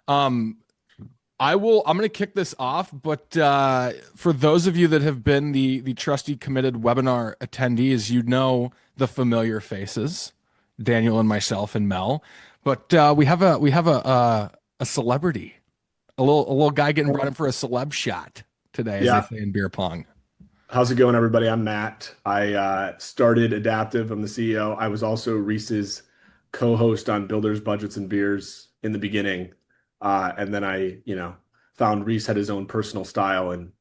Um, I'm going to kick this off, but for those of you that have been the trusty committed webinar attendees, you know the familiar faces, Daniel and myself and Mel. But we have a celebrity, a little guy getting brought in for a celeb shot today, as they Yeah. say in beer pong. How's it going, everybody? I'm Matt. I started Adaptive. I'm the CEO. I was also Reese's co-host on Builders, Budgets, and Beers in the beginning. And then I found Reese had his own personal style and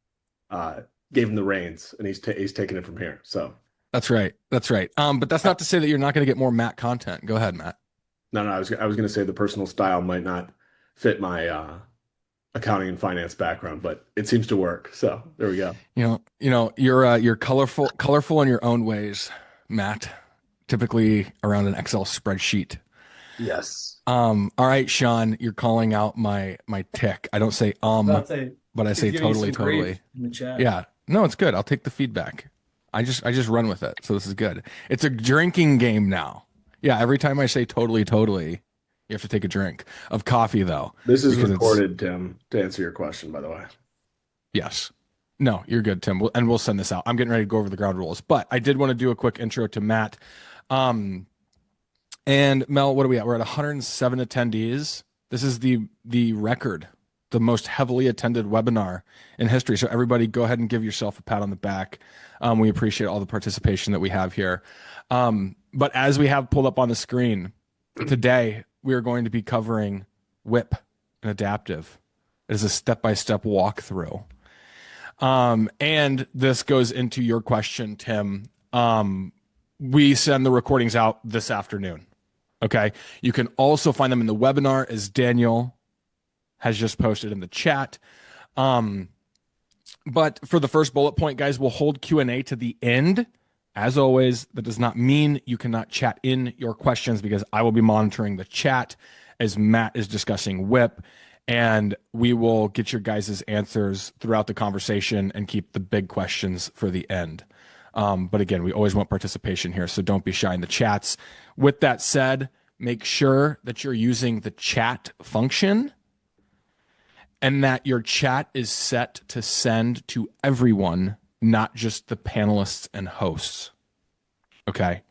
uh, gave him the reins, and he's taking it from here. So That's right. That's right. But that's uh, not to say that you're not going to get more Matt content. Go ahead, Matt. no, I was going to say the personal style might not fit my accounting and finance background, but it seems to work. So there we go. You're colorful in your own ways, Matt. Typically around an Excel spreadsheet. Yes. All right, Sean, you're calling out my tick. I don't say About to say but I he's say giving you totally, some totally. grief in the chat. Yeah. No, it's good. I'll take the feedback. I just run with it. So this is good. It's a drinking game now. Yeah, every time I say totally, totally, you have to take a drink of coffee though, This is because it's recorded, Tim, to answer your question, by the way. yes. No, you're good, Tim. And we'll send this out. I'm getting ready to go over the ground rules, but I did want to do a quick intro to Matt. Um, and Mel, what are we at? We're at 107 attendees. This is the record, the most heavily attended webinar in history. So everybody, go ahead and give yourself a pat on the back. We appreciate all the participation that we have here. But as we have pulled up on the screen today, we are going to be covering WIP and adaptive. It is a step-by-step walkthrough. And this goes into your question, Tim. We send the recordings out this afternoon. Okay. You can also find them in the webinar, as Daniel has just posted in the chat. But for the first bullet point, guys, we'll hold Q&A to the end. As always, that does not mean you cannot chat in your questions, because I will be monitoring the chat as Matt is discussing WIP, and we will get your guys' answers throughout the conversation and keep the big questions for the end. But again, we always want participation here, so don't be shy in the chats. With that said, make sure that you're using the chat function and that your chat is set to send to everyone, not just the panelists and hosts. Okay.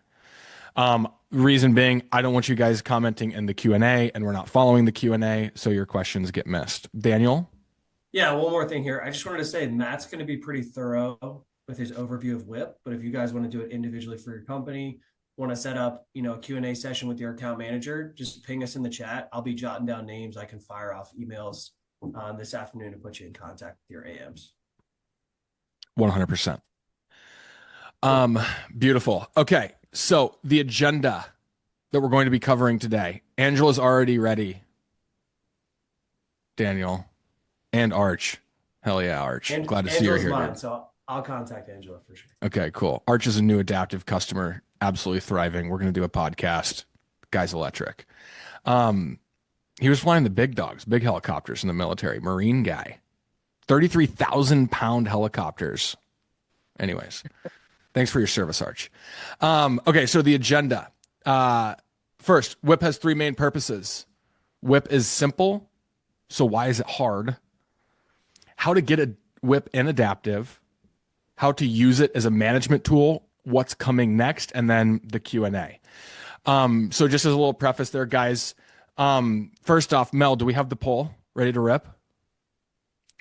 Reason being, I don't want you guys commenting in the Q&A, and we're not following the Q&A, so your questions get missed. Daniel? Yeah, one more thing here. I just wanted to say Matt's going to be pretty thorough with his overview of WIP, but if you guys want to do it individually for your company, want to set up, a Q&A session with your account manager, just ping us in the chat. I'll be jotting down names. I can fire off emails this afternoon to put you in contact with your AMs. 100%. Beautiful. Okay, so the agenda that we're going to be covering today. Angela's already ready. Daniel and Arch. Hell yeah, Arch. And Glad to see you Angela's here, mine, dude. so I'll contact Angela for sure. Okay, cool. Arch is a new adaptive customer, absolutely thriving. We're going to do a podcast. Guy's electric. He was flying the big dogs, big helicopters in the military, Marine guy. 33,000-pound helicopters. Anyways, thanks for your service, Arch. Okay, so the agenda. First, WIP has three main purposes. WIP is simple, so why is it hard? How to get a WIP in adaptive, how to use it as a management tool, what's coming next, and then the Q&A. So just as a little preface there, guys, first off, Mel, do we have the poll ready to rip?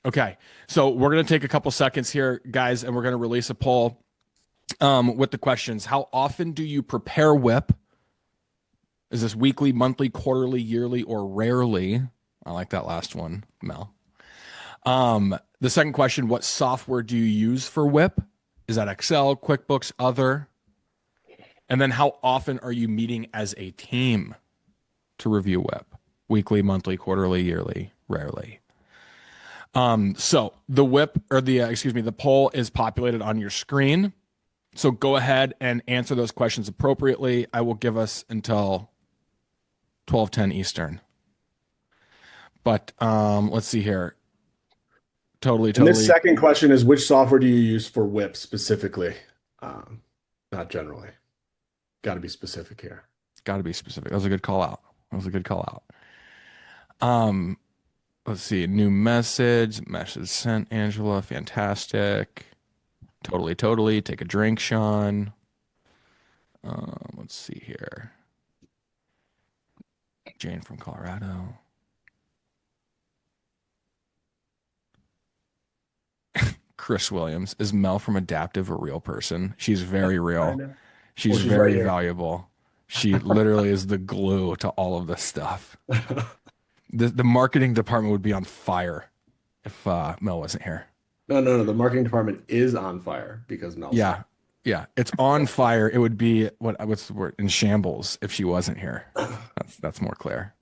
Okay, so we're going to take a couple seconds here, guys, and we're going to release a poll with the questions. How often do you prepare WIP? Is this weekly, monthly, quarterly, yearly, or rarely? I like that last one, Mel. The second question, what software do you use for WIP? Is that Excel, QuickBooks, other? And then how often are you meeting as a team to review WIP? Weekly, monthly, quarterly, yearly, rarely. So the WIP or the poll is populated on your screen. So go ahead and answer those questions appropriately. I will give us until 12:10 Eastern. But let's see here. Totally, And this totally. second question is, which software do you use for WIP specifically? Not generally. Got to be specific here. Got to be specific. That was a good call out. That was a good call out. Let's see. New message sent, Angela. Fantastic. Totally, totally. Take a drink, Sean. Let's see here. Jane from Colorado. Chris Williams. Is Mel from Adaptive a real person? She's very real. Kind of. She's Well, she's right very here. valuable. She literally is the glue to all of this stuff. The marketing department would be on fire if Mel wasn't here. No. The marketing department is on fire because Mel's Yeah. Yeah. It's on fire. It would be what's the word? In shambles if she wasn't here. here. That's more clear.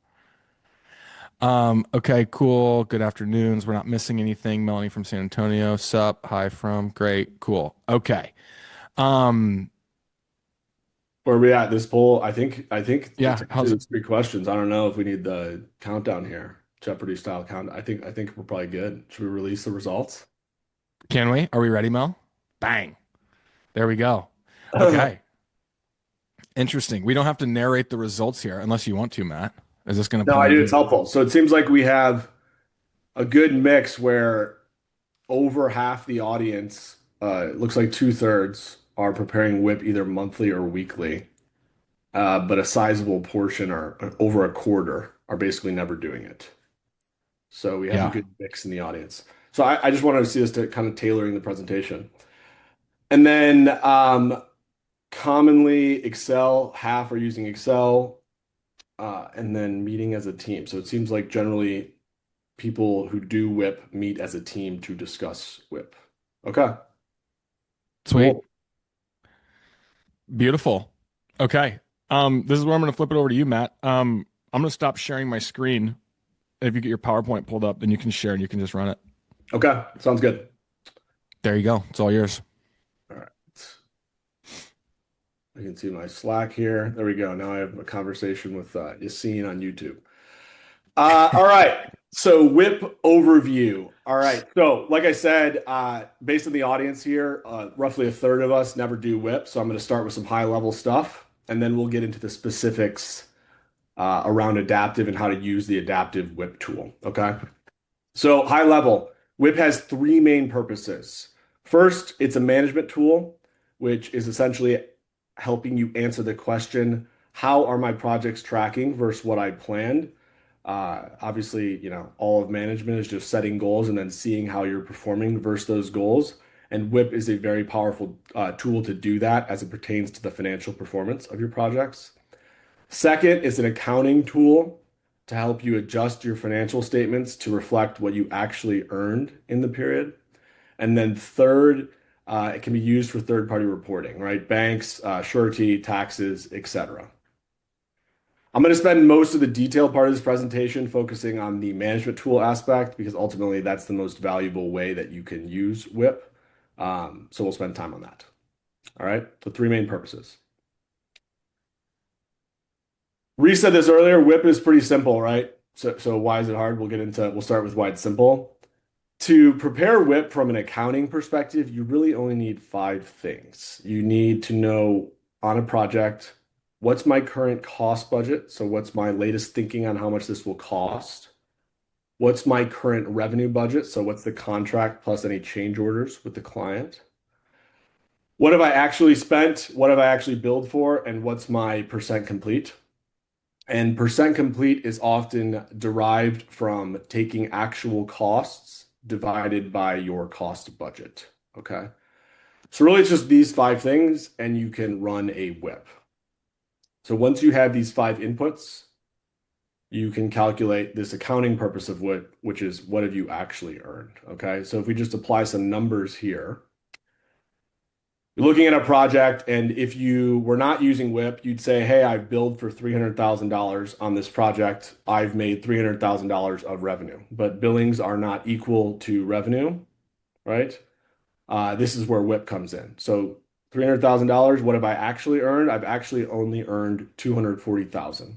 Okay, cool. Good afternoons. We're not missing anything. Melanie from San Antonio. Sup. Hi from. Great. Cool. Okay. Um, Where are we at this poll? I think it's yeah, actually the 3 questions. I don't know if we need the countdown here, Jeopardy style count. I think we're probably good. Should we release the results? can we? Are we ready, Mel? Bang. There we go. Okay. Interesting. We don't have to narrate the results here unless you want to, Matt. Is this going to No, I point do. you? It's helpful. So it seems like we have a good mix where over half the audience, it looks like 2/3 are preparing WIP either monthly or weekly. But a sizable portion are over a quarter are basically never doing it. So we have a Yeah. good mix in the audience. So I just wanted to see us to kind of tailoring the presentation. And then commonly Excel, half are using Excel, and then meeting as a team. So it seems like generally people who do WIP meet as a team to discuss WIP. Okay, Sweet. cool. Beautiful. Okay. This is where I'm going to flip it over to you, Matt. I'm going to stop sharing my screen. If you get your PowerPoint pulled up, then you can share and you can just run it. Okay, sounds good. There you go. It's all yours. All right. I can see my Slack here. There we go. Now I have a conversation with Yassine on YouTube. All right. So WIP overview. All right. So like I said, based on the audience here, roughly a third of us never do WIP. So I'm going to start with some high level stuff, and then we'll get into the specifics around adaptive and how to use the adaptive WIP tool. Okay. So high level, WIP has 3 main purposes. First, it's a management tool, which is essentially helping you answer the question, how are my projects tracking versus what I planned? Obviously, all of management is just setting goals and then seeing how you're performing versus those goals. And WIP is a very powerful tool to do that as it pertains to the financial performance of your projects. Second is an accounting tool to help you adjust your financial statements to reflect what you actually earned in the period. And then third, it can be used for third-party reporting, right? Banks, surety, taxes, etc. I'm going to spend most of the detailed part of this presentation focusing on the management tool aspect because ultimately that's the most valuable way that you can use WIP. So we'll spend time on that. All right, the 3 main purposes. Reece said this earlier, WIP is pretty simple, right? So why is it hard? We'll start with why it's simple. To prepare WIP from an accounting perspective, you really only need 5 things. You need to know on a project, what's my current cost budget? So what's my latest thinking on how much this will cost? What's my current revenue budget? So what's the contract plus any change orders with the client? What have I actually spent? What have I actually billed for? And what's my percent complete? And percent complete is often derived from taking actual costs divided by your cost budget. Okay. So really it's just these 5 things and you can run a WIP. So once you have these 5 inputs, you can calculate this accounting purpose of WIP, which is what have you actually earned? Okay. So if we just apply some numbers here, you're looking at a project, and if you were not using WIP, you'd say, hey, I billed for $300,000 on this project. I've made $300,000 of revenue, but billings are not equal to revenue, right? This is where WIP comes in. So $300,000, what have I actually earned? I've actually only earned $240,000.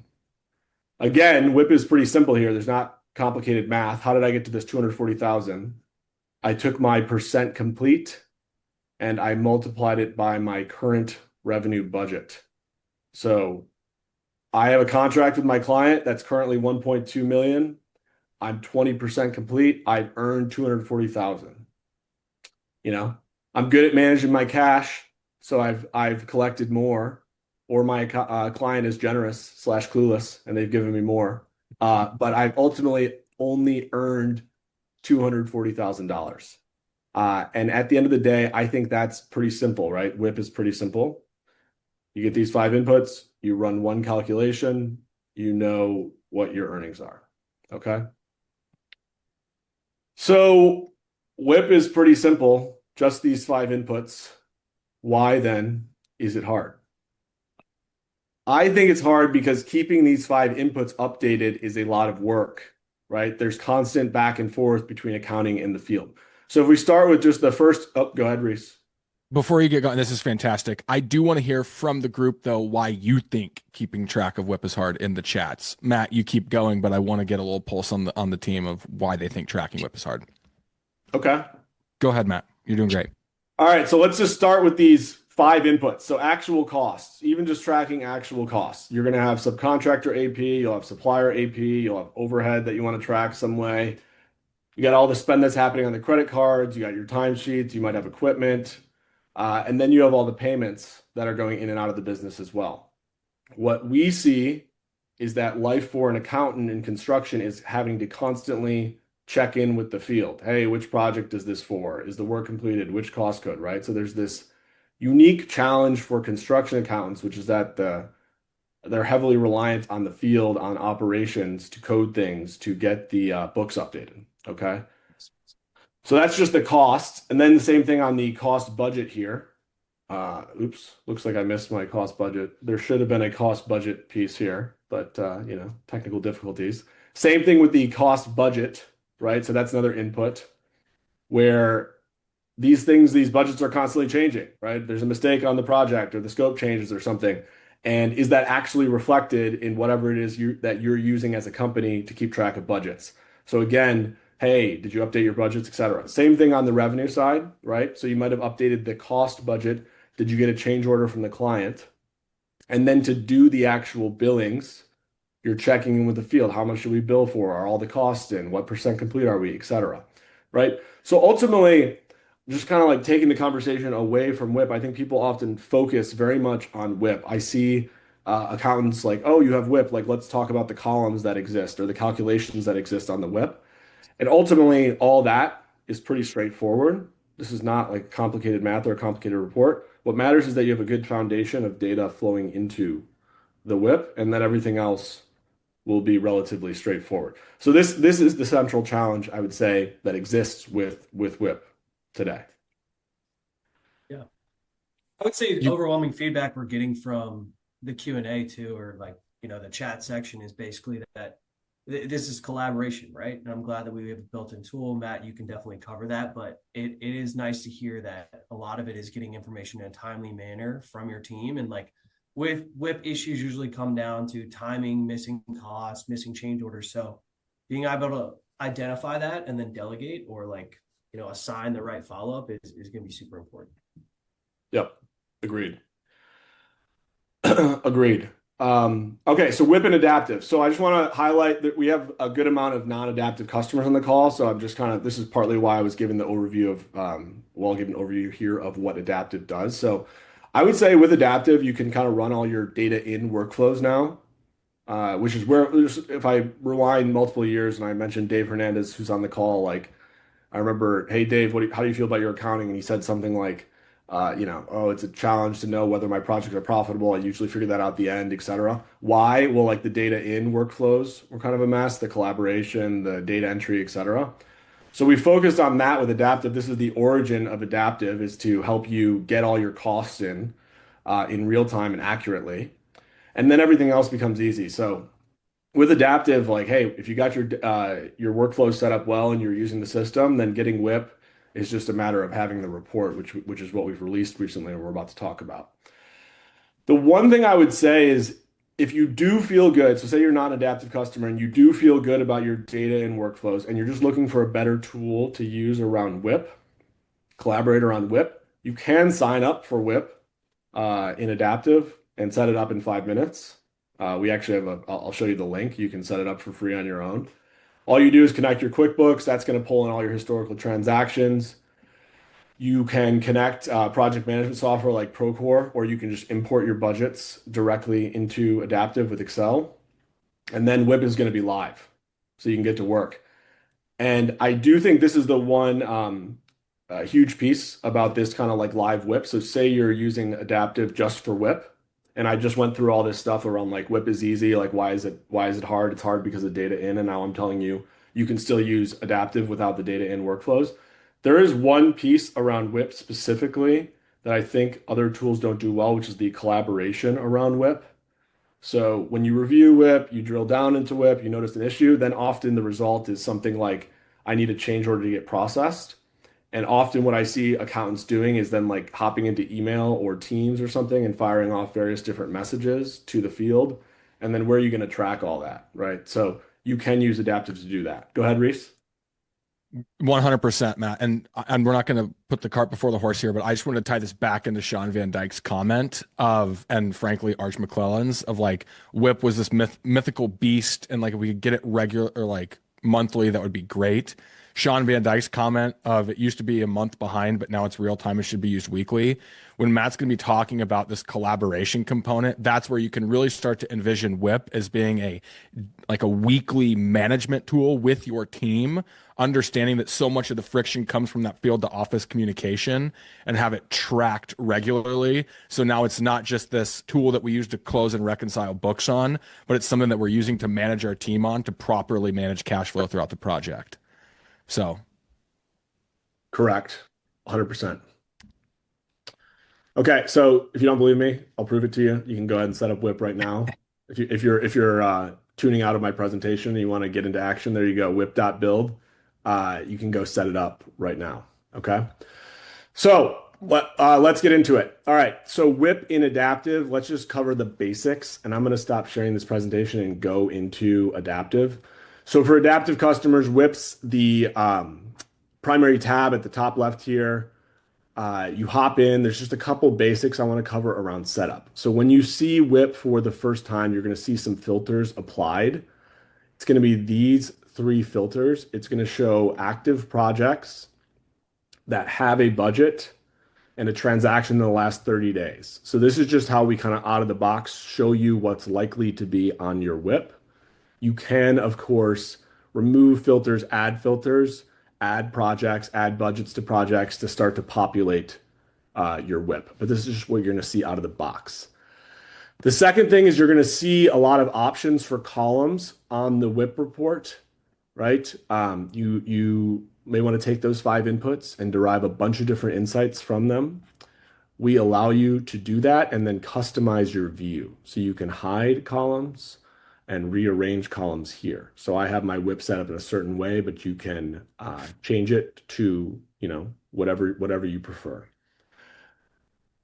Again, WIP is pretty simple here. There's not complicated math. How did I get to this $240,000? I took my percent complete and I multiplied it by my current revenue budget. So I have a contract with my client that's currently 1.2 million. I'm 20% complete. I've earned 240,000. You know, I'm good at managing my cash, so I've collected more, or my client is generous slash clueless, and they've given me more. But I've ultimately only earned $240,000. And at the end of the day, I think that's pretty simple, right? WIP is pretty simple. You get these 5 inputs, you run one calculation, you know what your earnings are. Okay. So WIP is pretty simple, just these 5 inputs. Why then is it hard? I think it's hard because keeping these 5 inputs updated is a lot of work, right? There's constant back and forth between accounting and the field. So if we start with just the first, oh, go ahead, Reece. Before you get going, this is fantastic. I do want to hear from the group, though, why you think keeping track of WIP is hard in the chats. Matt, you keep going, but I want to get a little pulse on the team of why they think tracking WIP is hard. Okay. Go ahead, Matt. You're doing great. All right, so let's just start with these 5 inputs. So actual costs, even just tracking actual costs. You're going to have subcontractor AP, you'll have supplier AP, you'll have overhead that you want to track some way. You got all the spend that's happening on the credit cards, you got your timesheets, you might have equipment, and then you have all the payments that are going in and out of the business as well. What we see is that life for an accountant in construction is having to constantly check in with the field. Hey, which project is this for? Is the work completed? Which cost code, right? So there's this unique challenge for construction accountants, which is that they're heavily reliant on the field, on operations to code things, to get the books updated. Okay. So that's just the cost. And then the same thing on the cost budget here. Oops, looks like I missed my cost budget. There should have been a cost budget piece here, but technical difficulties. Same thing with the cost budget, right? So that's another input where these budgets are constantly changing, right? There's a mistake on the project or the scope changes or something. And is that actually reflected in whatever it is that you're using as a company to keep track of budgets? So again, hey, did you update your budgets, et cetera? Same thing on the revenue side, right? So you might have updated the cost budget. Did you get a change order from the client? And then to do the actual billings, you're checking in with the field. How much should we bill for? Are all the costs in? What percent complete are we, et cetera, right? So ultimately, just kind of like taking the conversation away from WIP, I think people often focus very much on WIP. I see accountants like, oh, you have WIP, like let's talk about the columns that exist or the calculations that exist on the WIP. And ultimately, all that is pretty straightforward. This is not like complicated math or a complicated report. What matters is that you have a good foundation of data flowing into the WIP, and that everything else will be relatively straightforward. So this is the central challenge, I would say, that exists with WIP today. Yeah. I would say You, overwhelming feedback we're getting from the Q&A too, or like, the chat section is basically that this is collaboration, right? And I'm glad that we have a built-in tool. Matt, you can definitely cover that, but it is nice to hear that a lot of it is getting information in a timely manner from your team. And like with WIP issues usually come down to timing, missing costs, missing change orders. So being able to identify that and then delegate or like, assign the right follow-up is going to be super important. Yep, agreed. Agreed. Okay, so WIP and adaptive. So I just want to highlight that we have a good amount of non-adaptive customers on the call. So I'm just this is partly why I was given the overview of, I'll give an overview here of what adaptive does. So I would say with adaptive, you can kind of run all your data in workflows now, which is where, if I rewind multiple years and I mentioned Dave Hernandez, who's on the call, like I remember, hey Dave, how do you feel about your accounting? And he said something like, oh, it's a challenge to know whether my projects are profitable. I usually figure that out at the end, et cetera. Why? Well, like the data in workflows were kind of a mess, the collaboration, the data entry, et cetera. So we focused on that with adaptive. This is the origin of adaptive, is to help you get all your costs in real time and accurately. And then everything else becomes easy. So with adaptive, like, hey, if you got your workflow set up well and you're using the system, then getting WIP is just a matter of having the report, which is what we've released recently and we're about to talk about. The one thing I would say is if you do feel good, so say you're not an adaptive customer and you do feel good about your data and workflows and you're just looking for a better tool to use around WIP, collaborate around WIP, you can sign up for WIP in adaptive and set it up in 5 minutes. We actually have I'll show you the link. You can set it up for free on your own. All you do is connect your QuickBooks. That's going to pull in all your historical transactions. You can connect project management software like Procore, or you can just import your budgets directly into Adaptive with Excel. And then WIP is going to be live. So you can get to work. And I do think this is the one huge piece about this kind of like live WIP. So say you're using Adaptive just for WIP, and I just went through all this stuff around like WIP is easy, like why is it hard? It's hard because of data in, and now I'm telling you you can still use Adaptive without the data in workflows. There is one piece around WIP specifically that I think other tools don't do well, which is the collaboration around WIP. So when you review WIP, you drill down into WIP, you notice an issue, then often the result is something like, I need a change order to get processed. And often what I see accountants doing is then like hopping into email or Teams or something and firing off various different messages to the field. And then where are you going to track all that, right? So you can use Adaptive to do that. Go ahead, Reese. 100%, Matt. And we're not going to put the cart before the horse here, but I just want to tie this back into Sean Van Dyke's comment of, and frankly, Arch McClellan's of like WIP was this mythical beast. And like, if we could get it regular or like monthly, that would be great. Sean Van Dyke's comment of it used to be a month behind, but now it's real time. It should be used weekly. When Matt's going to be talking about this collaboration component, that's where you can really start to envision WIP as being a weekly management tool with your team, understanding that so much of the friction comes from that field to office communication and have it tracked regularly. So now it's not just this tool that we use to close and reconcile books on, but it's something that we're using to manage our team on to properly manage cash flow throughout the project. So Correct. 100%. Okay, so if you don't believe me, I'll prove it to you. You can go ahead and set up WIP right now. If you're tuning out of my presentation and you want to get into action, there you go, whip.build. You can go set it up right now. Okay. So let's get into it. All right. So WIP in Adaptive, let's just cover the basics, and I'm going to stop sharing this presentation and go into Adaptive. So for Adaptive customers, WIP's the primary tab at the top left here. You hop in. There's just a couple basics I want to cover around setup. So when you see WIP for the first time, you're going to see some filters applied. It's going to be these three filters. It's going to show active projects that have a budget and a transaction in the last 30 days. So this is just how we kind of out of the box show you what's likely to be on your WIP. You can, of course, remove filters, add projects, add budgets to projects to start to populate your WIP. But this is just what you're going to see out of the box. The second thing is you're going to see a lot of options for columns on the WIP report, right? You may want to take those 5 inputs and derive a bunch of different insights from them. We allow you to do that and then customize your view. So you can hide columns and rearrange columns here. So I have my WIP set up in a certain way, but you can change it to, whatever you prefer.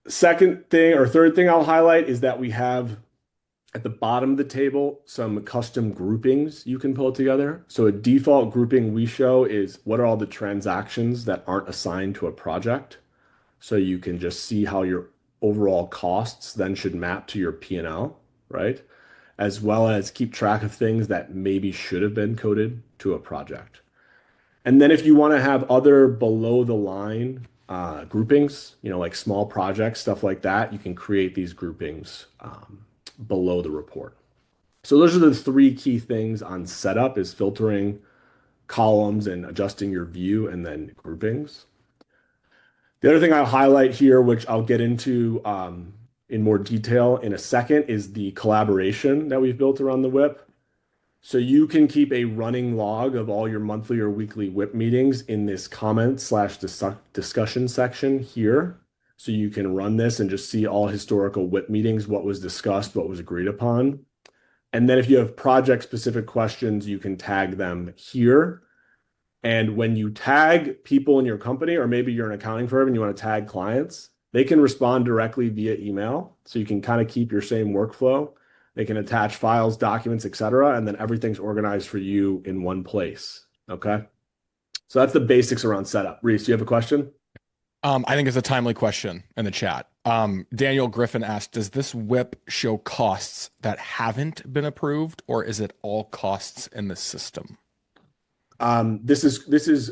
Second thing or third thing I'll highlight is that we have at the bottom of the table some custom groupings you can pull together. So a default grouping we show is what are all the transactions that aren't assigned to a project. So you can just see how your overall costs then should map to your P&L, right? As well as keep track of things that maybe should have been coded to a project. And then if you want to have other below the line groupings, like small projects, stuff like that, you can create these groupings below the report. So those are the 3 key things on setup is filtering, columns, and adjusting your view, and then groupings. The other thing I'll highlight here, which I'll get into in more detail in a second, is the collaboration that we've built around the WIP. So you can keep a running log of all your monthly or weekly WIP meetings in this comment/discussion section here. So you can run this and just see all historical WIP meetings, what was discussed, what was agreed upon. And then if you have project-specific questions, you can tag them here. And when you tag people in your company, or maybe you're an accounting firm and you want to tag clients, they can respond directly via email. So you can kind of keep your same workflow. They can attach files, documents, etc., and then everything's organized for you in one place. Okay. So that's the basics around setup. Reese, do you have a question? I think it's a timely question in the chat. Daniel Griffin asked, does this WIP show costs that haven't been approved, or is it all costs in the system? This is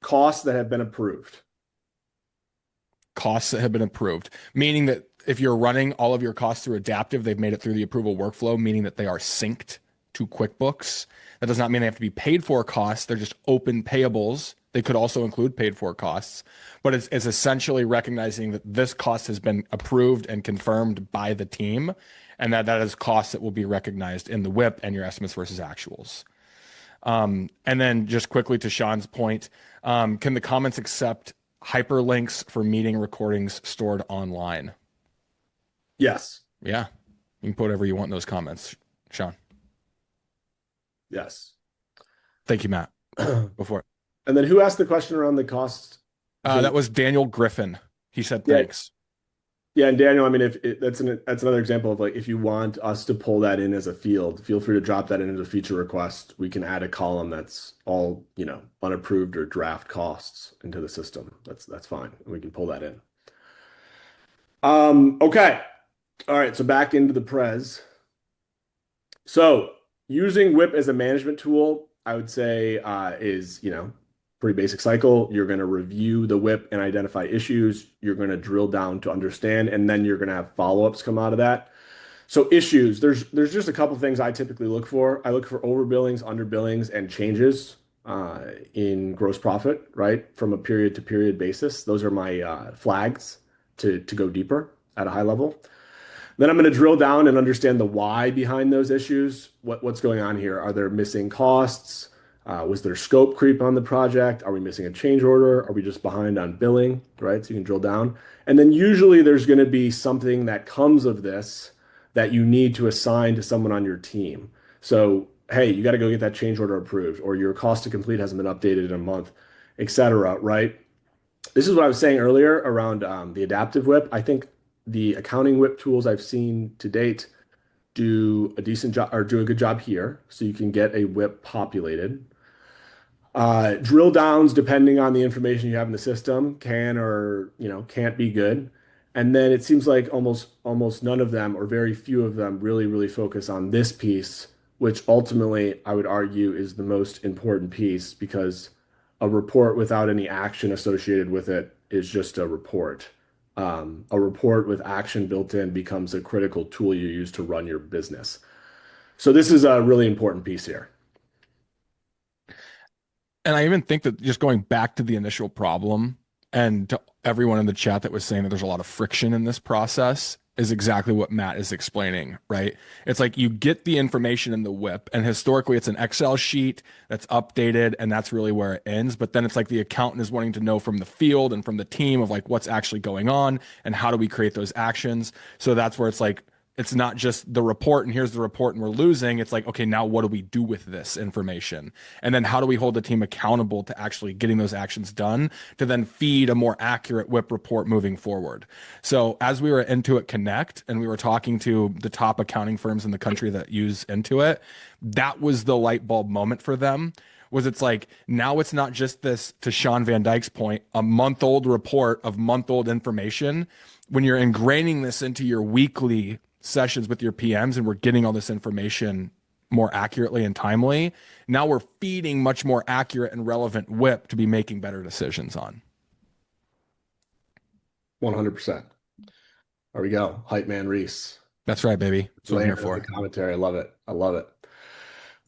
costs that have been approved. Costs that have been approved, meaning that if you're running all of your costs through Adaptive, they've made it through the approval workflow, meaning that they are synced to QuickBooks. That does not mean they have to be paid for costs. They're just open payables. They could also include paid for costs, but it's essentially recognizing that this cost has been approved and confirmed by the team, and that is costs that will be recognized in the WIP and your estimates versus actuals. And then just quickly to Sean's point, can the comments accept hyperlinks for meeting recordings stored online? Yes. Yeah. You can put whatever you want in those comments, Sean. Yes. Thank you, Matt. Before. And then who asked the question around the cost? That was Daniel Griffin. He said, Yeah. thanks. Yeah, and Daniel, I mean, that's another example of like if you want us to pull that in as a field, feel free to drop that in as a feature request. We can add a column that's all, unapproved or draft costs into the system. That's fine. We can pull that in. Okay. All right, so back into the Prez. So using WIP as a management tool, I would say is, pretty basic cycle. You're going to review the WIP and identify issues. You're going to drill down to understand, and then you're going to have follow-ups come out of that. So issues, there's just a couple things I typically look for. I look for overbillings, underbillings, and changes in gross profit, right? From a period to period basis. Those are my flags to go deeper at a high level. Then I'm going to drill down and understand the why behind those issues. What's going on here? Are there missing costs? Was there scope creep on the project? Are we missing a change order? Are we just behind on billing? Right? So you can drill down. And then usually there's going to be something that comes of this that you need to assign to someone on your team. So, hey, you got to go get that change order approved, or your cost to complete hasn't been updated in a month, et cetera, right? This is what I was saying earlier around the adaptive WIP. I think the accounting WIP tools I've seen to date do a decent job or do a good job here. So you can get a WIP populated. Drill downs, depending on the information you have in the system, can or can't be good. And then it seems like almost none of them or very few of them really focus on this piece, which ultimately I would argue is the most important piece because a report without any action associated with it is just a report. A report with action built in becomes a critical tool you use to run your business. So this is a really important piece here. And I even think that just going back to the initial problem and to everyone in the chat that was saying that there's a lot of friction in this process is exactly what Matt is explaining, right? It's like you get the information in the WIP, and historically it's an Excel sheet that's updated, and that's really where it ends. But then it's like the accountant is wanting to know from the field and from the team of like what's actually going on and how do we create those actions. So that's where it's like, it's not just the report and here's the report and we're losing. It's like, okay, now what do we do with this information? And then how do we hold the team accountable to actually getting those actions done to then feed a more accurate WIP report moving forward? So as we were at Intuit Connect and we were talking to the top accounting firms in the country that use Intuit, that was the light bulb moment for them. Was it's like, now it's not just this, to Sean Van Dyke's point, a month-old report of month-old information. When you're ingraining this into your weekly sessions with your PMs and we're getting all this information more accurately and timely, now we're feeding much more accurate and relevant WIP to be making better decisions on. 100%. There we go. Hype man Reece. That's right, baby. That's what I'm here for. Commentary. I love it. I love it.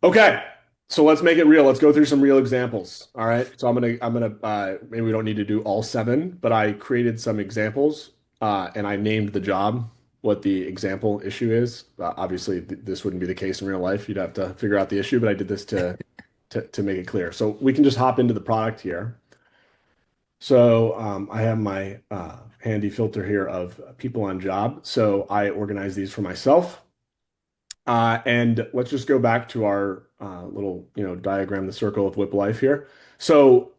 Okay. So let's make it real. Let's go through some real examples. All right. So I'm gonna maybe we don't need to do all 7, but I created some examples and I named the job what the example issue is. Obviously, this wouldn't be the case in real life. You'd have to figure out the issue, but I did this to make it clear. So we can just hop into the product here. So I have my handy filter here of people on job. So I organize these for myself. And let's just go back to our little diagram, the circle of WIP life here. So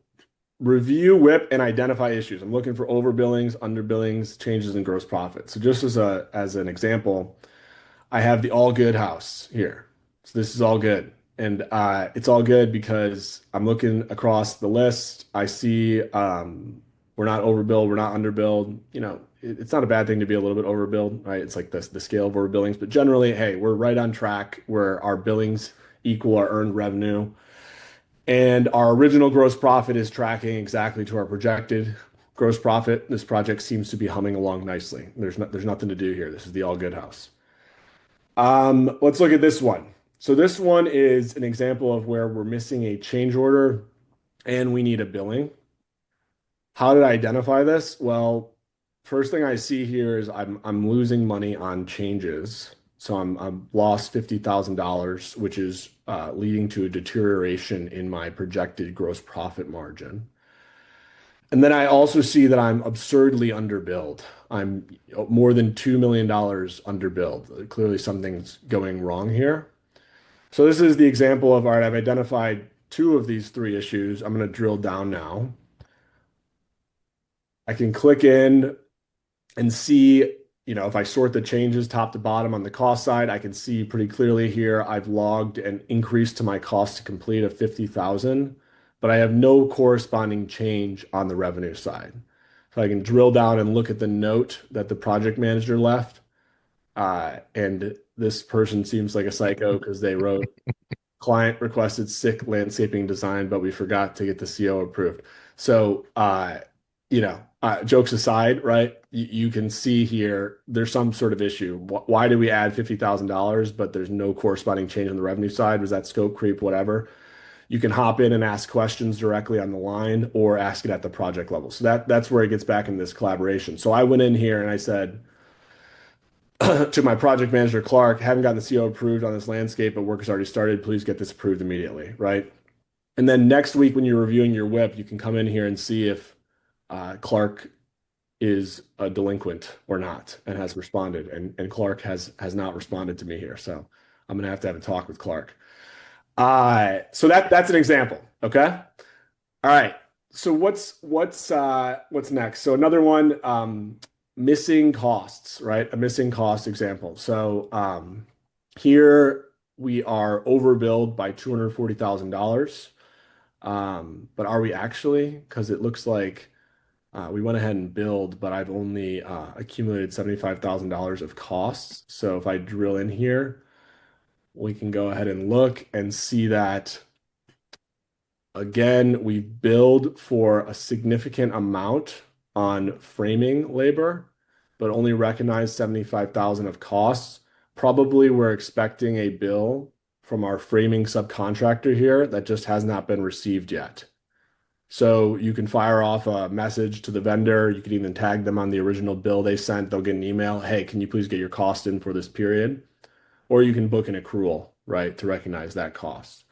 review WIP and identify issues. I'm looking for overbillings, underbillings, changes in gross profit. So just as an example, I have the all good house here. So this is all good. And it's all good because I'm looking across the list. I see we're not overbilled, we're not underbilled. It's not a bad thing to be a little bit overbilled, right? It's like the scale of overbillings, but generally, hey, we're right on track where our billings equal our earned revenue. And our original gross profit is tracking exactly to our projected gross profit. This project seems to be humming along nicely. There's nothing to do here. This is the all good house. Let's look at this one. So this one is an example of where we're missing a change order and we need a billing. How did I identify this? Well, first thing I see here is I'm losing money on changes. So I'm lost $50,000, which is leading to a deterioration in my projected gross profit margin. And then I also see that I'm absurdly underbilled. I'm more than $2 million underbilled. Clearly something's going wrong here. So this is the example of, all right, I've identified two of these three issues. I'm going to drill down now. I can click in and see, if I sort the changes top to bottom on the cost side, I can see pretty clearly here I've logged an increase to my cost to complete of 50,000, but I have no corresponding change on the revenue side. So I can drill down and look at the note that the project manager left. And this person seems like a psycho because they wrote client requested sick landscaping design, but we forgot to get the CO approved. So, jokes aside, right? You can see here there's some sort of issue. Why did we add $50,000, but there's no corresponding change on the revenue side? Was that scope creep, whatever? You can hop in and ask questions directly on the line or ask it at the project level. So that's where it gets back in this collaboration. So I went in here and I said, to my project manager, Clark, haven't gotten the CO approved on this landscape, but work has already started. Please get this approved immediately, right? And then next week, when you're reviewing your WIP, you can come in here and see if Clark is a delinquent or not and has responded. And Clark has not responded to me here. So I'm gonna have to have a talk with Clark. So that's an example. Okay. All right. So what's next? So another one, missing costs, right? A missing cost example. So here we are overbilled by $240,000. But are we actually? Because it looks like we went ahead and billed, but I've only accumulated $75,000 of costs. So if I drill in here, we can go ahead and look and see that again, we billed for a significant amount on framing labor, but only recognized 75,000 of costs. Probably we're expecting a bill from our framing subcontractor here that just has not been received yet. So you can fire off a message to the vendor. You can even tag them on the original bill they sent. They'll get an email. Hey, can you please get your cost in for this period? Or you can book an accrual, right, to recognize that cost.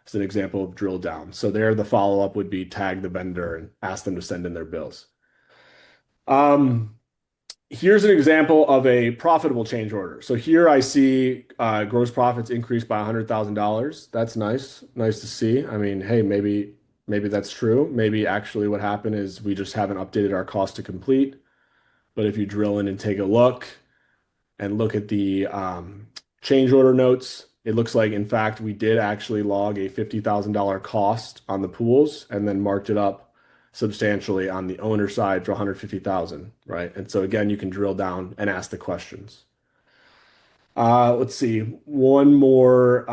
It's an example of drill down. So there, the follow-up would be tag the vendor and ask them to send in their bills. Here's an example of a profitable change order. So here I see gross profits increased by $100,000. That's nice. Nice to see. I mean, hey, maybe that's true. Maybe actually what happened is we just haven't updated our cost to complete. But if you drill in and take a look and look at the change order notes, it looks like, in fact, we did actually log a $50,000 cost on the pools and then marked it up substantially on the owner side for 150,000, right? And so again, you can drill down and ask the questions. Let's see, one more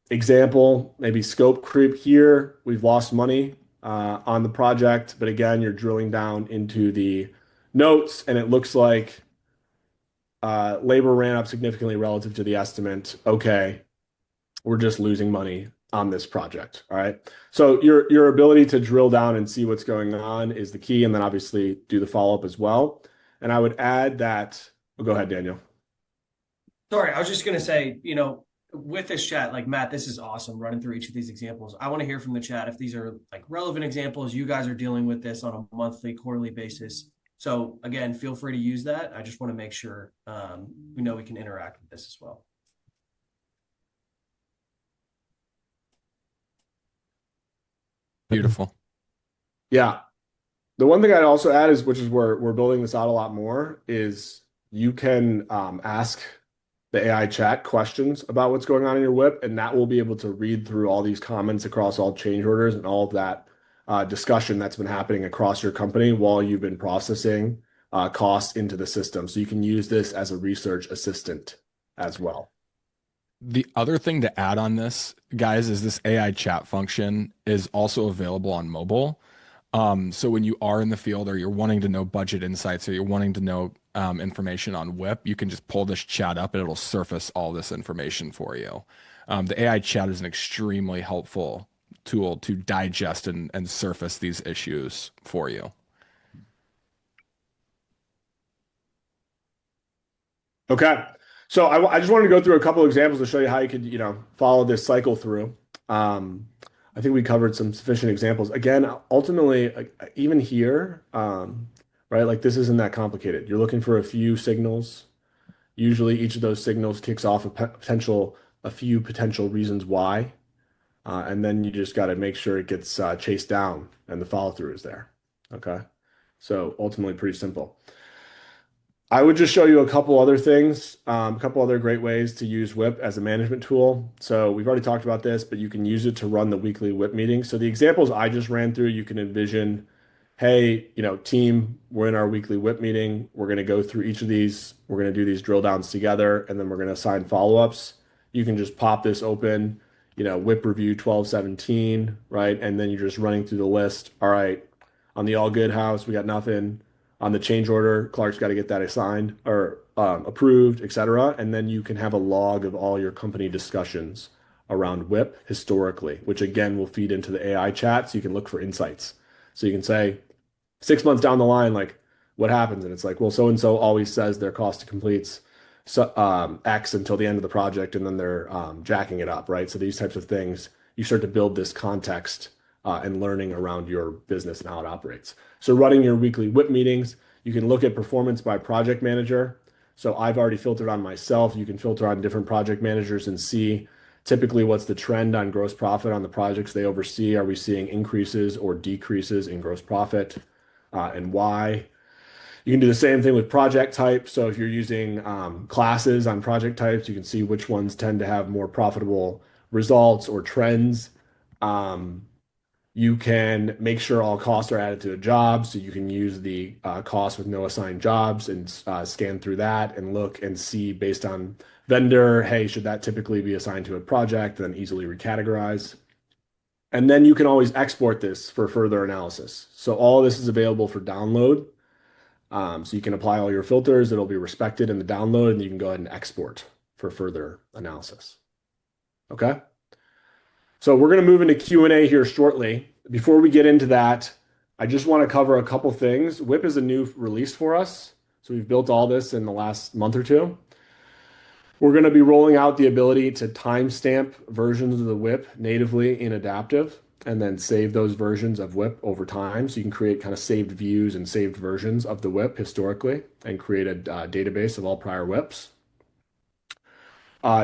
example, maybe scope creep here. We've lost money on the project, but again, you're drilling down into the notes and it looks like labor ran up significantly relative to the estimate. Okay, we're just losing money on this project. All right. So your ability to drill down and see what's going on is the key, and then obviously do the follow-up as well. And I would add that, oh, go ahead, Daniel. Sorry, I was just gonna say, with this chat, like Matt, this is awesome running through each of these examples. I want to hear from the chat if these are like relevant examples. You guys are dealing with this on a monthly, quarterly basis. So again, feel free to use that. I just want to make sure we know we can interact with this as well. Beautiful. Yeah. The one thing I'd also add is, which is where we're building this out a lot more, is you can ask the AI chat questions about what's going on in your WIP, and that will be able to read through all these comments across all change orders and all of that discussion that's been happening across your company while you've been processing costs into the system. So you can use this as a research assistant as well. The other thing to add on this, guys, is this AI chat function is also available on mobile. So when you are in the field or you're wanting to know budget insights or you're wanting to know information on WIP, you can just pull this chat up and it'll surface all this information for you. The AI chat is an extremely helpful tool to digest and surface these issues for you. Okay. So I just wanted to go through a couple examples to show you how you could, follow this cycle through. I think we covered some sufficient examples. Again, ultimately, even here, right, like this isn't that complicated. You're looking for a few signals. Usually each of those signals kicks off a few potential reasons why. And then you just got to make sure it gets chased down and the follow through is there. Okay. So ultimately pretty simple. I would just show you a couple other things, a couple other great ways to use WIP as a management tool. So we've already talked about this, but you can use it to run the weekly WIP meeting. So the examples I just ran through, you can envision, hey, team, we're in our weekly WIP meeting. We're going to go through each of these. We're going to do these drill downs together, and then we're going to assign follow-ups. You can just pop this open, WIP review 1217, right? And then you're just running through the list. All right, on the all good house, we got nothing. On the change order, Clark's got to get that assigned or approved, etc. And then you can have a log of all your company discussions around WIP historically, which again will feed into the AI chat so you can look for insights. So you can say 6 months down the line, like what happens? And it's like, well, so and so always says their cost to completes X until the end of the project, and then they're jacking it up, right? So these types of things, you start to build this context and learning around your business and how it operates. So running your weekly WIP meetings, you can look at performance by project manager. So I've already filtered on myself. You can filter on different project managers and see typically what's the trend on gross profit on the projects they oversee. Are we seeing increases or decreases in gross profit and why? You can do the same thing with project type. So if you're using classes on project types, you can see which ones tend to have more profitable results or trends. You can make sure all costs are added to a job. So you can use the cost with no assigned jobs and scan through that and look and see based on vendor, hey, should that typically be assigned to a project, then easily recategorize. And then you can always export this for further analysis. So all this is available for download. So you can apply all your filters. It'll be respected in the download, and you can go ahead and export for further analysis. Okay. So we're going to move into Q&A here shortly. Before we get into that, I just want to cover a couple things. WIP is a new release for us. So we've built all this in the last month or two. We're going to be rolling out the ability to timestamp versions of the WIP natively in Adaptive and then save those versions of WIP over time. So you can create kind of saved views and saved versions of the WIP historically and create a database of all prior WIPs.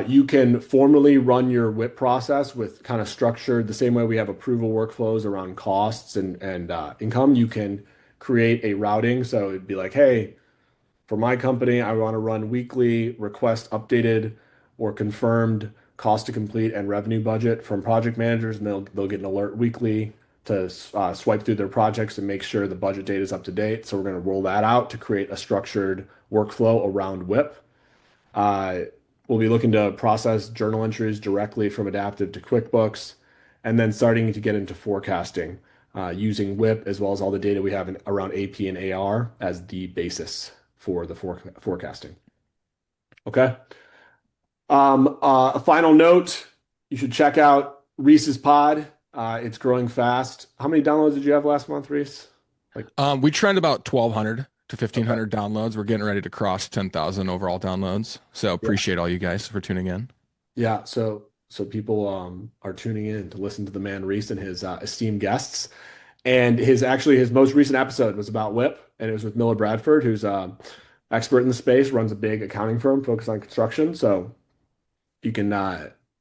You can formally run your WIP process with kind of structured the same way we have approval workflows around costs and income. You can create a routing. So it'd be like, hey, for my company, I want to run weekly request updated or confirmed cost to complete and revenue budget from project managers, and they'll get an alert weekly to swipe through their projects and make sure the budget data is up to date. So we're going to roll that out to create a structured workflow around WIP. We'll be looking to process journal entries directly from Adaptive to QuickBooks, and then starting to get into forecasting using WIP as well as all the data we have around AP and AR as the basis for the forecasting. Okay. A final note, you should check out Reese's Pod. It's growing fast. How many downloads did you have last month, Reese? We trend about 1,200 to 1,500 downloads. We're getting ready to cross 10,000 overall downloads. So appreciate all you guys for tuning in. Yeah. So people are tuning in to listen to the man Reese and his esteemed guests. And his most recent episode was about WIP, and it was with Miller Bradford, who's expert in the space, runs a big accounting firm focused on construction. So you can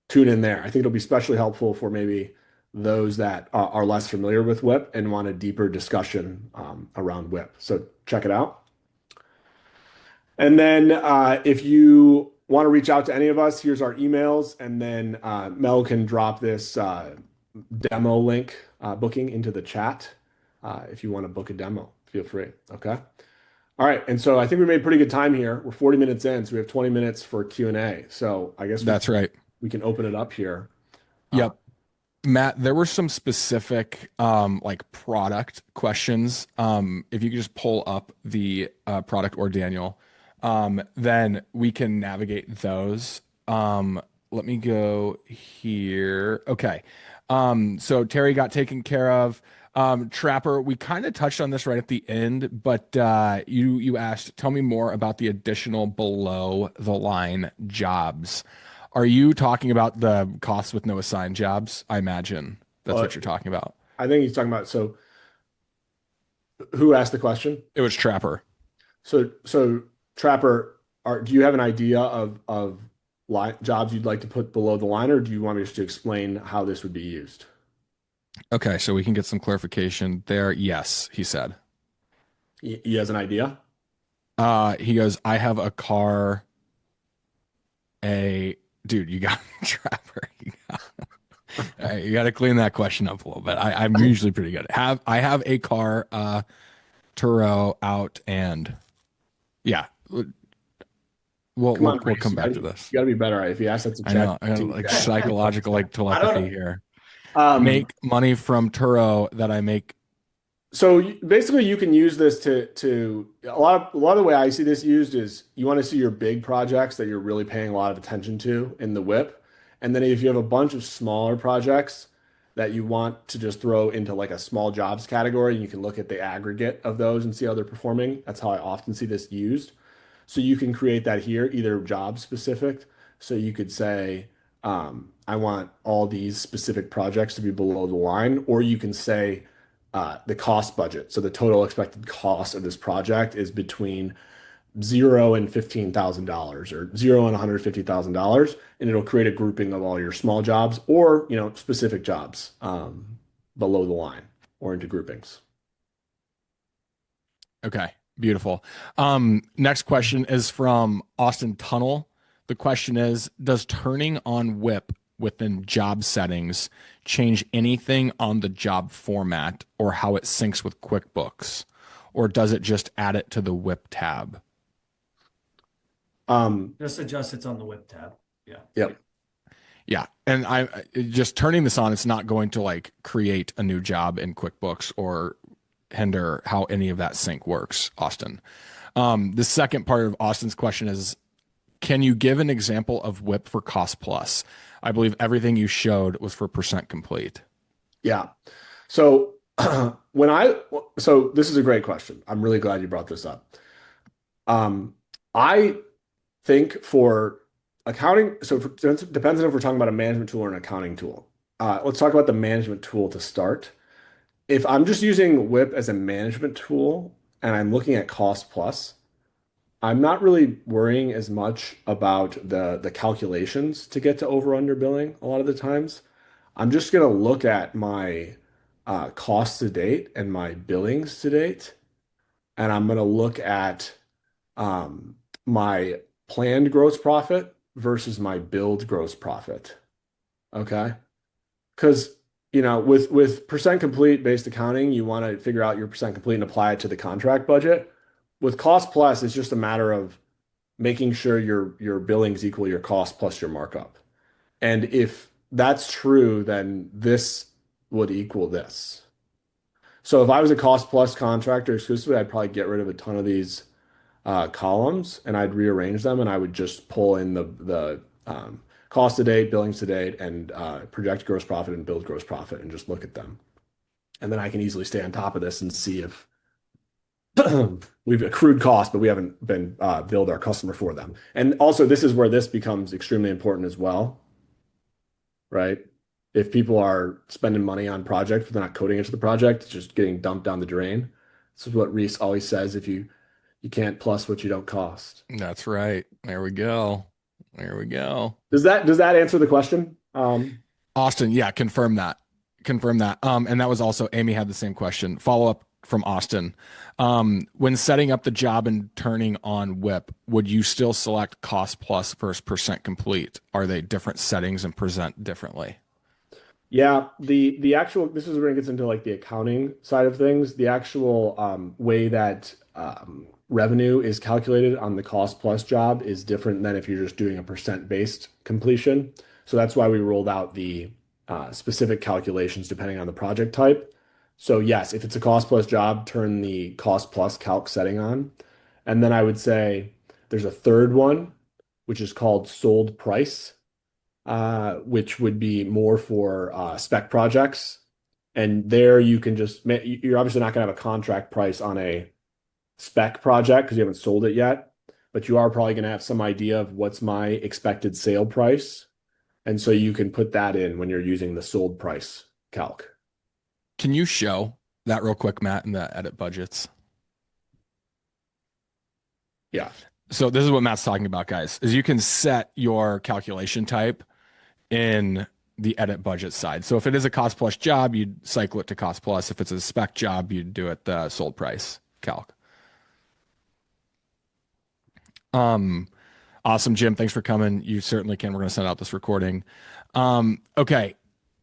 tune in there. I think it'll be especially helpful for maybe those that are less familiar with WIP and want a deeper discussion around WIP. So check it out. And then if you want to reach out to any of us, here's our emails, and then Mel can drop this demo link booking into the chat. If you want to book a demo, feel free. Okay. All right. And so I think we made pretty good time here. We're 40 minutes in, so we have 20 minutes for Q&A. So I guess that's right. we can open it up here. Yep. Matt, there were some specific like product questions. If you could just pull up the product, or Daniel, then we can navigate those. Let me go here. Okay. So Terry got taken care of. Trapper, we kind of touched on this right at the end, but you asked, tell me more about the additional below the line jobs. Are you talking about the costs with no assigned jobs? I imagine that's Uh, what you're talking about. I think he's talking about, so who asked the question? It was Trapper. So Trapper, do you have an idea of line, jobs you'd like to put below the line, or do you want me just to explain how this would be used? Okay, so we can get some clarification there. Yes, he said. He has an idea? He goes, I have a car, a dude, you got Trapper. You got to clean that question up a little bit. I'm usually pretty good. I have a car, Turo out, and yeah, we'll Come on, we'll Reese, come back to this. you gotta be better. If he asks, that's a I check. know, I got like psychological like I telepathy don't. here. Um, Make money from Turo that I make. so basically, you can use this to a lot of the way I see this used is you want to see your big projects that you're really paying a lot of attention to in the WIP, and then if you have a bunch of smaller projects that you want to just throw into like a small jobs category, you can look at the aggregate of those and see how they're performing. That's how I often see this used. So you can create that here, either job specific. So you could say, I want all these specific projects to be below the line, or you can say the cost budget. So the total expected cost of this project is between $0 and $15,000 or $0 and $150,000, and it'll create a grouping of all your small jobs or specific jobs below the line or into groupings. Okay, beautiful. Next question is from Austin Tunnel. The question is, does turning on WIP within job settings change anything on the job format or how it syncs with QuickBooks? Or does it just add it to the WIP tab? Just adjust it's on the WIP tab. Yeah. Yep. Yeah, and just turning this on, it's not going to like create a new job in QuickBooks or hinder how any of that sync works, Austin. The second part of Austin's question is, can you give an example of WIP for cost plus? I believe everything you showed was for percent complete. Yeah. So so this is a great question. I'm really glad you brought this up. I think for accounting, depends on if we're talking about a management tool or an accounting tool. Let's talk about the management tool to start. If I'm just using WIP as a management tool and I'm looking at cost plus, I'm not really worrying as much about the calculations to get to over under billing a lot of the times. I'm just going to look at my costs to date and my billings to date, and I'm going to look at my planned gross profit versus my billed gross profit. Okay. Because, with percent complete based accounting, you want to figure out your percent complete and apply it to the contract budget. With cost plus, it's just a matter of making sure your billings equal your cost plus your markup. And if that's true, then this would equal this. So if I was a cost plus contractor exclusively, I'd probably get rid of a ton of these columns and I'd rearrange them and I would just pull in the cost to date, billings to date, and project gross profit and build gross profit and just look at them. And then I can easily stay on top of this and see if we've accrued costs, but we haven't been billed our customer for them. And also, this is where this becomes extremely important as well, right? If people are spending money on projects, but they're not coding into the project, it's just getting dumped down the drain. This is what Reese always says: if you can't plus what you don't cost. That's right. There we go. There we go. Does that answer the question? Austin, yeah, confirm that. Confirm that. And that was also Amy had the same question. Follow up from Austin. When setting up the job and turning on WIP, would you still select cost plus versus percent complete? Are they different settings and present differently? Yeah, the actual, this is where it gets into like the accounting side of things. The actual way that revenue is calculated on the cost plus job is different than if you're just doing a percent based completion. So that's why we rolled out the specific calculations depending on the project type. So yes, if it's a cost plus job, turn the cost plus calc setting on. And then I would say there's a third one, which is called sold price, which would be more for spec projects. And there you can you're obviously not going to have a contract price on a spec project because you haven't sold it yet, but you are probably going to have some idea of what's my expected sale price. And so you can put that in when you're using the sold price calc. Can you show that real quick, Matt, in the edit budgets? Yeah. So this is what Matt's talking about, guys, is you can set your calculation type in the edit budget side. So if it is a cost plus job, you'd cycle it to cost plus. If it's a spec job, you'd do it the sold price calc. Awesome, Jim. Thanks for coming. You certainly can. We're going to send out this recording. Okay.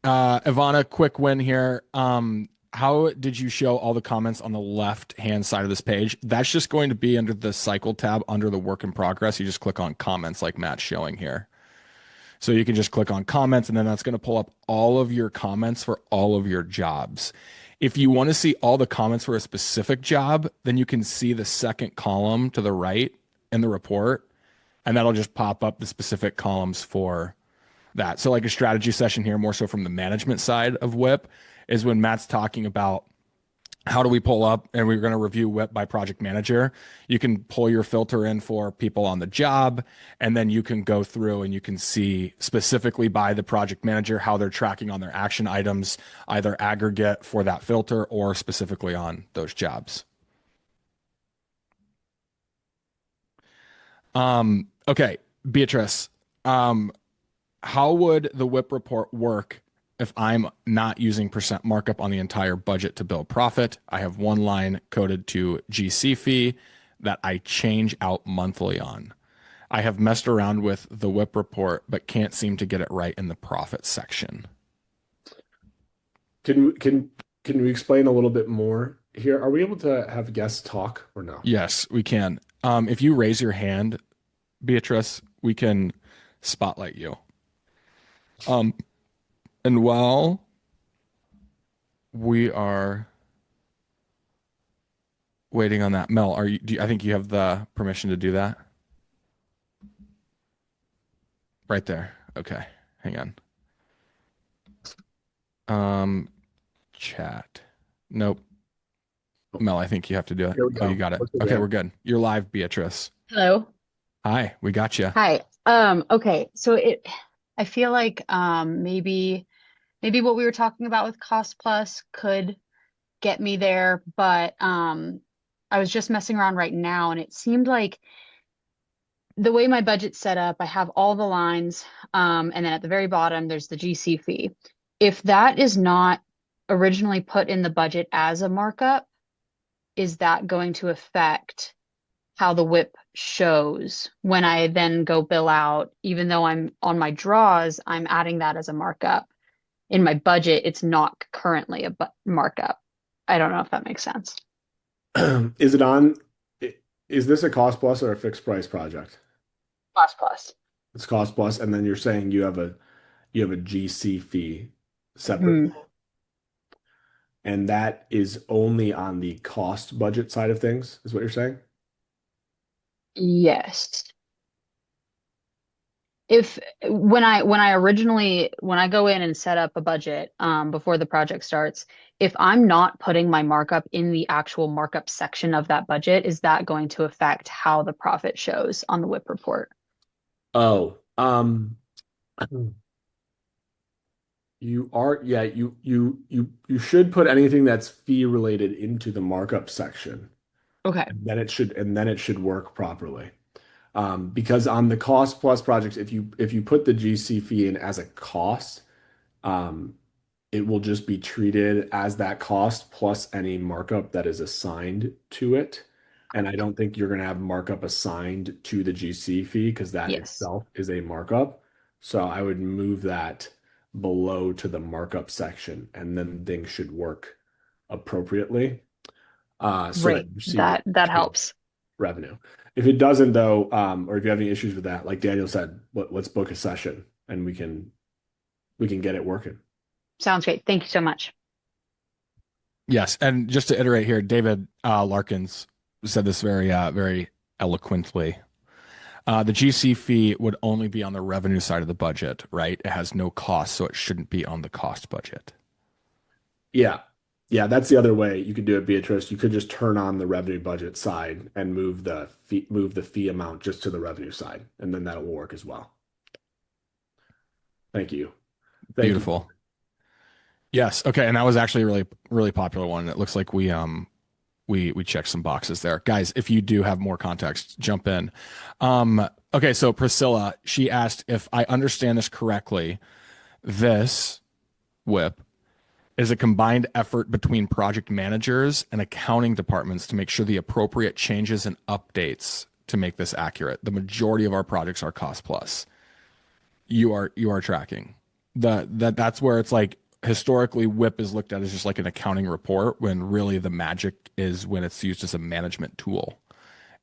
Ivana, quick win here. How did you show all the comments on the left hand side of this page? That's just going to be under the cycle tab under the work in progress. You just click on comments like Matt's showing here. So you can just click on comments, and then that's going to pull up all of your comments for all of your jobs. If you want to see all the comments for a specific job, then you can see the second column to the right in the report, and that'll just pop up the specific columns for that. So like a strategy session here, more so from the management side of WIP, is when Matt's talking about how do we pull up, and we're going to review WIP by project manager. You can pull your filter in for people on the job, and then you can go through and you can see specifically by the project manager how they're tracking on their action items, either aggregate for that filter or specifically on those jobs. Okay, Beatrice, how would the WIP report work if I'm not using percent markup on the entire budget to build profit? I have one line coded to GC fee that I change out monthly on. I have messed around with the WIP report, but can't seem to get it right in the profit section. Can we explain a little bit more here? Are we able to have guests talk or no? Yes, we can. If you raise your hand, Beatrice, we can spotlight you. And while we are waiting on that, Mel, I think you have the permission to do that? Right there. Okay. Hang on. Chat. Nope. Mel, I think you have to do it. Here we go. Oh, you got it. Okay, we're good. You're live, Beatrice. Hello. Hi, we got you. Hi. Okay. So I feel like maybe what we were talking about with cost plus could get me there, but I was just messing around right now, and it seemed like the way my budget's set up, I have all the lines, and then at the very bottom there's the GC fee. If that is not originally put in the budget as a markup, is that going to affect how the WIP shows when I then go bill out? Even though I'm on my draws, I'm adding that as a markup. In my budget, it's not currently a markup. I don't know if that makes sense. Is this a cost plus or a fixed price project? Cost plus. It's cost plus, and then you're saying you have a GC fee separate. And that is only on the cost budget side of things, is what you're saying? Yes. When I go in and set up a budget before the project starts, if I'm not putting my markup in the actual markup section of that budget, is that going to affect how the profit shows on the WIP report? Oh, you should put anything that's fee related into the markup section. Okay. And then it should work properly. Because on the cost plus projects, if you put the GC fee in as a cost, it will just be treated as that cost plus any markup that is assigned to it. And I don't think you're going to have markup assigned to the GC fee because that itself is a markup. So I would move that below to the markup section, and then things should work appropriately. Right. That helps. Revenue. If it doesn't though, or if you have any issues with that, like Daniel said, let's book a session and we can get it working. Sounds great. Thank you so much. Yes, and just to iterate here, David Larkins said this very eloquently. The GC fee would only be on the revenue side of the budget, right? It has no cost, so it shouldn't be on the cost budget. Yeah. Yeah, that's the other way you could do it, Beatrice. You could just turn on the revenue budget side and move the fee amount just to the revenue side, and then that will work as well. Thank you. Thank you. Beautiful. Yes. Okay. And that was actually a really popular one. It looks like we checked some boxes there. Guys, if you do have more context, jump in. Okay, so Priscilla, she asked if I understand this correctly, this WIP is a combined effort between project managers and accounting departments to make sure the appropriate changes and updates to make this accurate. The majority of our projects are cost plus. You are tracking. That's where it's like historically WIP is looked at as just like an accounting report, when really the magic is when it's used as a management tool.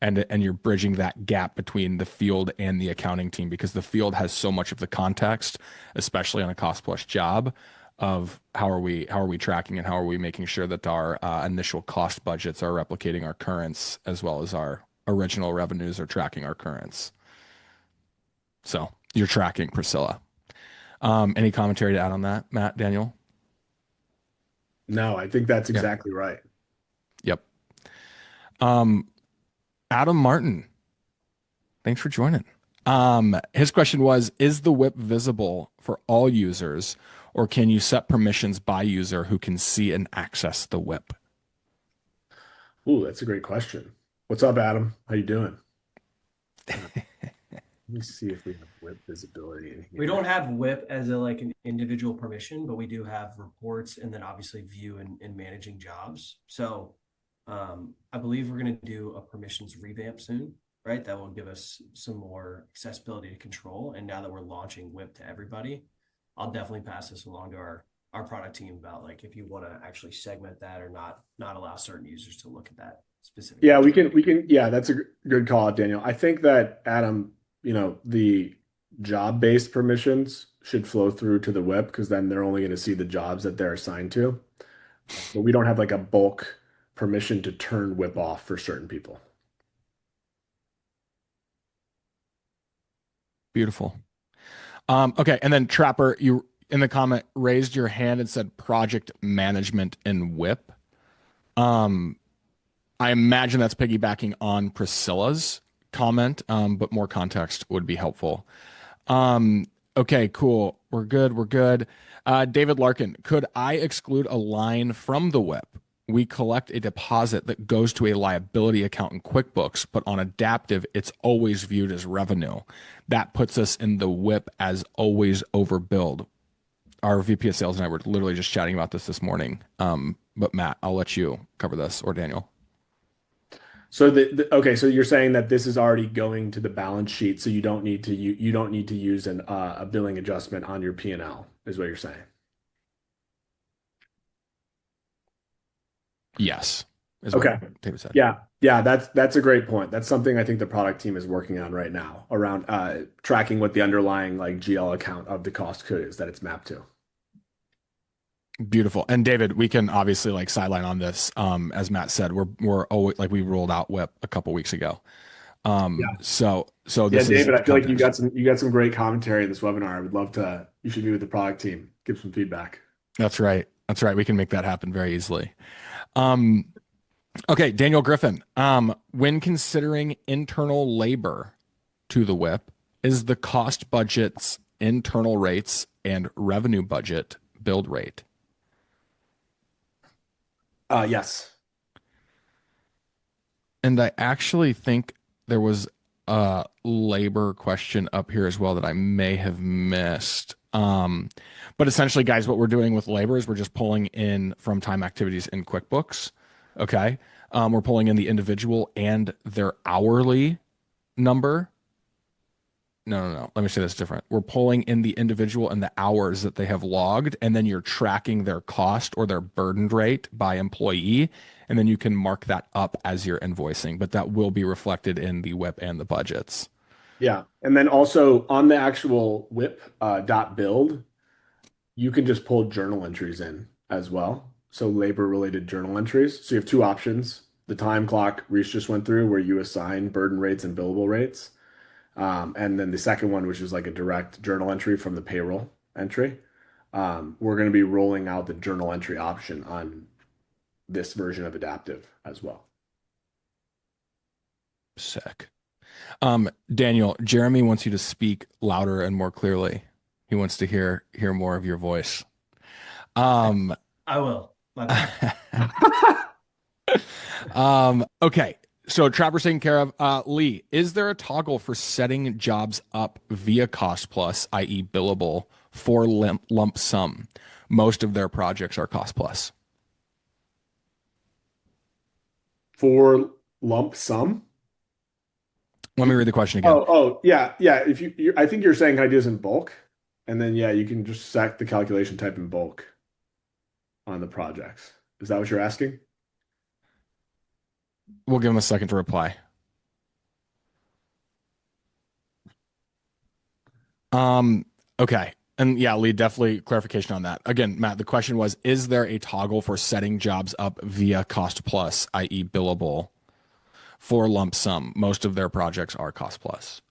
And you're bridging that gap between the field and the accounting team, because the field has so much of the context, especially on a cost plus job, of how are we tracking and how are we making sure that our initial cost budgets are replicating our currents, as well as our original revenues are tracking our currents. So you're tracking, Priscilla. Any commentary to add on that, Matt, Daniel? No, I think that's exactly right. Yep. Adam Martin, thanks for joining. His question was, is the WIP visible for all users, or can you set permissions by user who can see and access the WIP? Ooh, that's a great question. What's up, Adam? How you doing? Let me see if we have WIP visibility in here. We don't have WIP as an individual permission, but we do have reports and then obviously view and managing jobs. So I believe we're going to do a permissions revamp soon, right? That will give us some more accessibility to control. And now that we're launching WIP to everybody, I'll definitely pass this along to our product team about like if you want to actually segment that or not allow certain users to look at that specifically. Yeah, we can. Yeah, that's a good call out, Daniel. I think that, Adam, the job-based permissions should flow through to the WIP, because then they're only going to see the jobs that they're assigned to. But we don't have like a bulk permission to turn WIP off for certain people. Beautiful. Okay, and then Trapper, you in the comment raised your hand and said project management in WIP. I imagine that's piggybacking on Priscilla's comment, but more context would be helpful. Okay, cool. We're good. David Larkin, could I exclude a line from the WIP? We collect a deposit that goes to a liability account in QuickBooks, but on Adaptive, it's always viewed as revenue. That puts us in the WIP as always overbilled. Our VP of Sales and I were literally just chatting about this morning. But Matt, I'll let you cover this, or Daniel. So okay, so you're saying that this is already going to the balance sheet, so you don't need to use a billing adjustment on your P&L, is what you're saying. Yes. Okay. David said. Yeah, that's a great point. That's something I think the product team is working on right now, around tracking what the underlying like GL account of the cost code is that it's mapped to. Beautiful. And David, we can obviously like sideline on this. As Matt said, we're always like, we rolled out WIP a couple weeks ago. So this is David, I feel like you got some great commentary in this webinar. I would love you should be with the product team, give some feedback. That's right. We can make that happen very easily. Okay, Daniel Griffin. When considering internal labor to the WIP, is the cost budget's internal rates and revenue budget build rate? Yes. And I actually think there was a labor question up here as well that I may have missed. But essentially, guys, what we're doing with labor is we're just pulling in from time activities in QuickBooks. Okay. We're pulling in the individual and their hourly number. No. Let me say this different. We're pulling in the individual and the hours that they have logged, and then you're tracking their cost or their burdened rate by employee, and then you can mark that up as you're invoicing, but that will be reflected in the WIP and the budgets. Yeah. And then also on the actual WIP dot build, you can just pull journal entries in as well. So labor related journal entries. So you have two options. The time clock Reese just went through where you assign burden rates and billable rates. And then the second one, which is like a direct journal entry from the payroll entry. We're going to be rolling out the journal entry option on this version of Adaptive as well. Sick. Daniel, Jeremy wants you to speak louder and more clearly. He wants to hear more of your voice. I will. My bad. Okay. So Traver's taken care of. Lee, is there a toggle for setting jobs up via cost plus, i.e. billable, for lump sum? Most of their projects are cost plus. For lump sum? Let me read the question again. Yeah. If I think you're saying ideas in bulk, and then yeah, you can just set the calculation type in bulk on the projects. Is that what you're asking? We'll give him a second to reply. Okay. And yeah, Lee, definitely clarification on that. Again, Matt, the question was, is there a toggle for setting jobs up via cost plus, i.e. billable, for lump sum? Most of their projects are cost plus.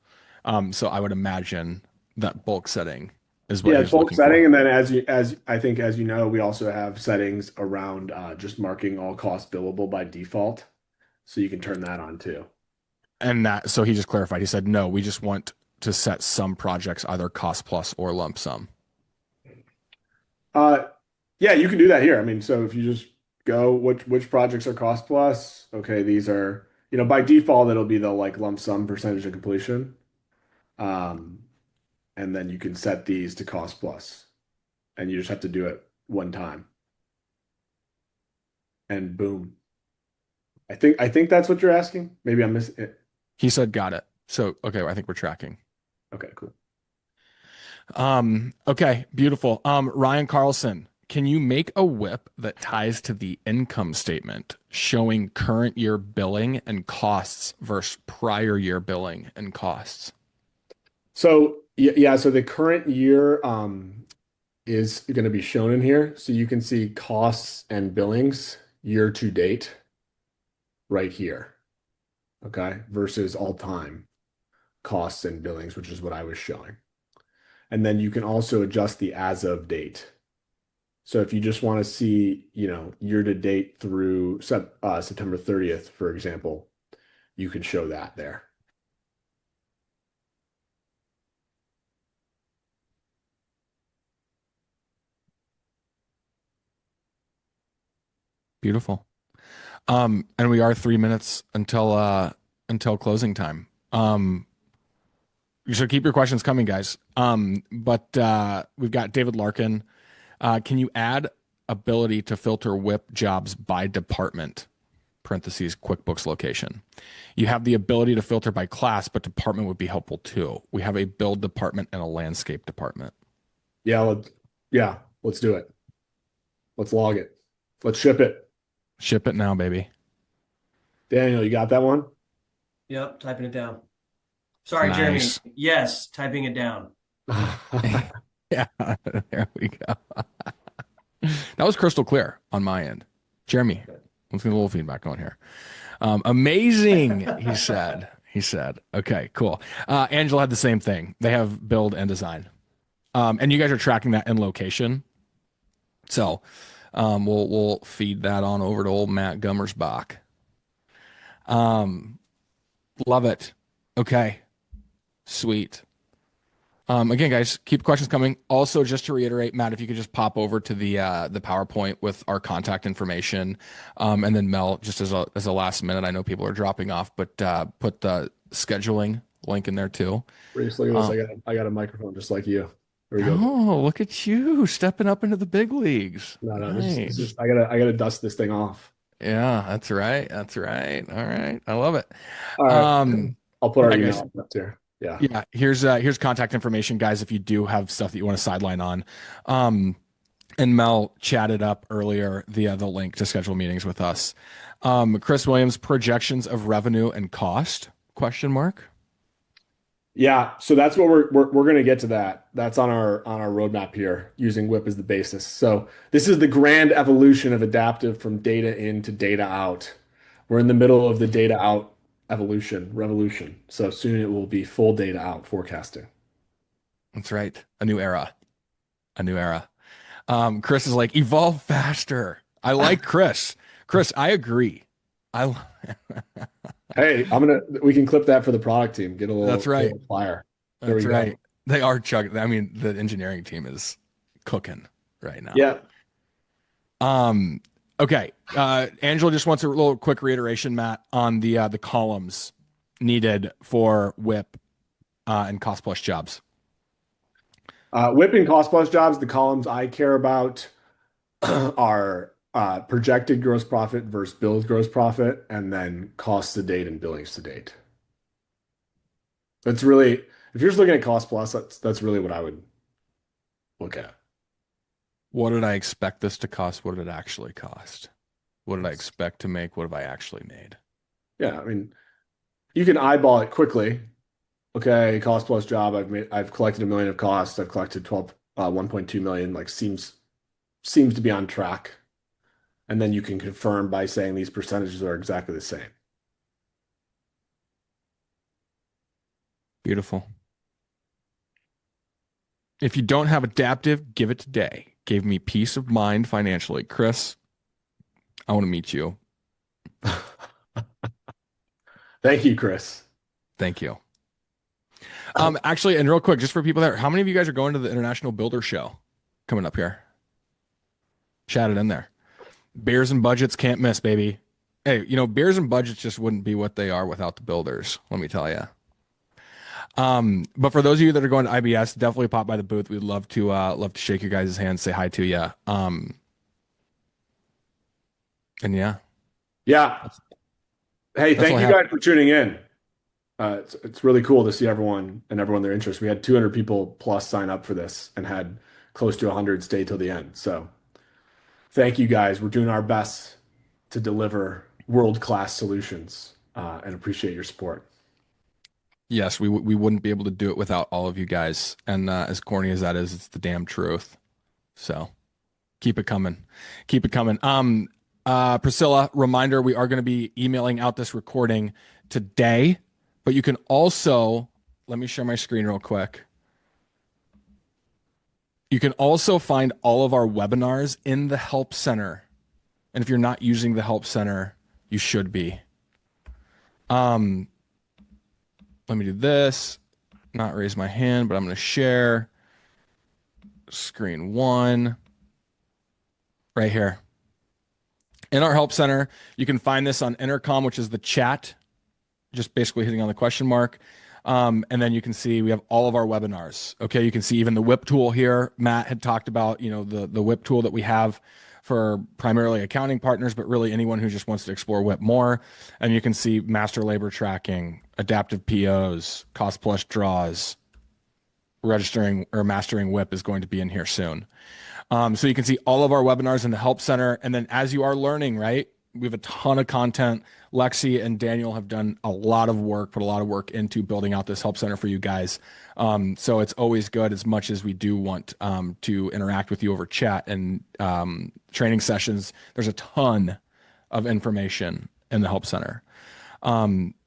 So I would imagine that bulk setting is what Yeah, he's bulk looking for. setting, and then as I think as you know, we also have settings around just marking all costs billable by default, so you can turn that on too. And that, so he just clarified. He said, no, we just want to set some projects either cost plus or lump sum. Yeah, you can do that here. I mean, so if you just go which projects are cost plus, okay, these are, by default it'll be the like lump sum percentage of completion. Um, and then you can set these to cost plus, and you just have to do it one time. And boom. I think that's what you're asking. Maybe I'm missing it. He said, got it. So, okay, I think we're tracking. Okay, cool. Okay, beautiful. Ryan Carlson, can you make a WIP that ties to the income statement showing current year billing and costs versus prior year billing and costs? So yeah, so the current year is going to be shown in here. So you can see costs and billings year to date right here. Okay, versus all time costs and billings, which is what I was showing. And then you can also adjust the as of date. So if you just want to see, year to date through September 30th, for example, you can show that there. Beautiful. And we are 3 minutes until closing time. So keep your questions coming, guys. But we've got David Larkin. Can you add ability to filter WIP jobs by department? Parentheses, QuickBooks location. You have the ability to filter by class, but department would be helpful too. We have a build department and a landscape department. Yeah, let's do it. Let's log it. Let's ship it. Ship it now, baby. Daniel, you got that one? Yep, typing it down. Sorry, Nice. Jeremy. Yes, typing it down. Yeah, there we go. That was crystal clear on my end. Jeremy, let's get a little feedback on here. Amazing, he said. He said, okay, cool. Angela had the same thing. They have build and design. And you guys are tracking that in location. So we'll feed that on over to old Matt Gummersbach. Love it. Okay. Sweet. Again, guys, keep questions coming. Also, just to reiterate, Matt, if you could just pop over to the PowerPoint with our contact information, and then Mel, just as a last minute, I know people are dropping off, but put the scheduling link in there too. Reese, look at this. I got a microphone just like you. There we go. Oh, look at you stepping up into the big leagues. No, Nice. this is just I gotta dust this thing off. Yeah, that's right. That's right. All right, I love it. All right. I'll put our right, email guys. up there. Yeah. Yeah, here's contact information, guys, if you do have stuff that you want to sideline on. And Mel chatted up earlier the link to schedule meetings with us. Chris Williams, projections of revenue and cost, question mark? Yeah, so that's what we're going to get to that. That's on our roadmap here, using WIP as the basis. So this is the grand evolution of adaptive from data in to data out. We're in the middle of the data out revolution. So soon it will be full data out forecasting. That's right. A new era. A new era. Chris is like, evolve faster. I like Chris. Chris, I agree. I Hey, we can clip that for the product team. Get That's a right. little flyer. There That's we go. right. They are chugging. I mean, the engineering team is cooking right now. Yeah. Um, okay. Angela just wants a little quick reiteration, Matt, on the columns needed for WIP and cost plus jobs. WIP and cost plus jobs, the columns I care about are projected gross profit versus billed gross profit, and then cost to date and billings to date. That's really, if you're just looking at cost plus, that's really what I would look at. What did I expect this to cost? What did it actually cost? What did I expect to make? What have I actually made? Yeah, I mean, you can eyeball it quickly. Okay, cost plus job, I've collected 1 million of costs. I've collected 1.2 million, like seems to be on track. And then you can confirm by saying these percentages are exactly the same. Beautiful. If you don't have adaptive, give it today. Gave me peace of mind financially. Chris, I want to meet you. Thank you, Chris. Thank you. Actually, and real quick, just for people there, how many of you guys are going to the International Builder Show coming up here? Chat it in there. Beers and budgets can't miss, baby. Hey, beers and budgets just wouldn't be what they are without the builders, let me tell you. But for those of you that are going to IBS, definitely pop by the booth. We'd love to shake your guys' hands, say hi to you. And yeah, Yeah. Hey, that's all thank I you have. guys for tuning in. It's really cool to see everyone and their interest. We had 200 people plus sign up for this and had close to 100 stay till the end. So thank you guys. We're doing our best to deliver world-class solutions and appreciate your support. Yes, we wouldn't be able to do it without all of you guys. And as corny as that is, it's the damn truth. So keep it coming. Keep it coming. Priscilla, reminder, we are going to be emailing out this recording today, but you can also, let me share my screen real quick. You can also find all of our webinars in the Help Center. And if you're not using the Help Center, you should be. Let me do this. Not raise my hand, but I'm going to share screen one right here. In our Help Center, you can find this on Intercom, which is the chat, just basically hitting on the question mark. And then you can see we have all of our webinars. Okay, you can see even the WIP tool here. Matt had talked about, the WIP tool that we have for primarily accounting partners, but really anyone who just wants to explore WIP more. And you can see master labor tracking, adaptive POs, cost plus draws, registering or mastering WIP is going to be in here soon. So you can see all of our webinars in the Help Center. And then as you are learning, right, we have a ton of content. Lexi and Daniel have done a lot of work, put a lot of work into building out this Help Center for you guys. So it's always good, as much as we do want to interact with you over chat and training sessions. There's a ton of information in the Help Center,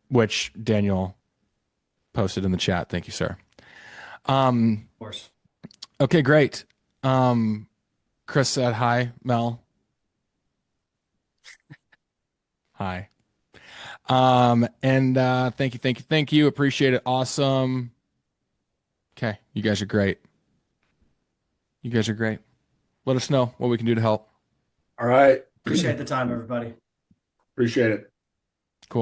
which Daniel posted in the chat. Thank you, sir. Of course. Okay, great. Chris said hi, Mel. Hi. And thank you. Appreciate it. Awesome. Okay, you guys are great. You guys are great. Let us know what we can do to help. All right. Appreciate the time, everybody. Appreciate it.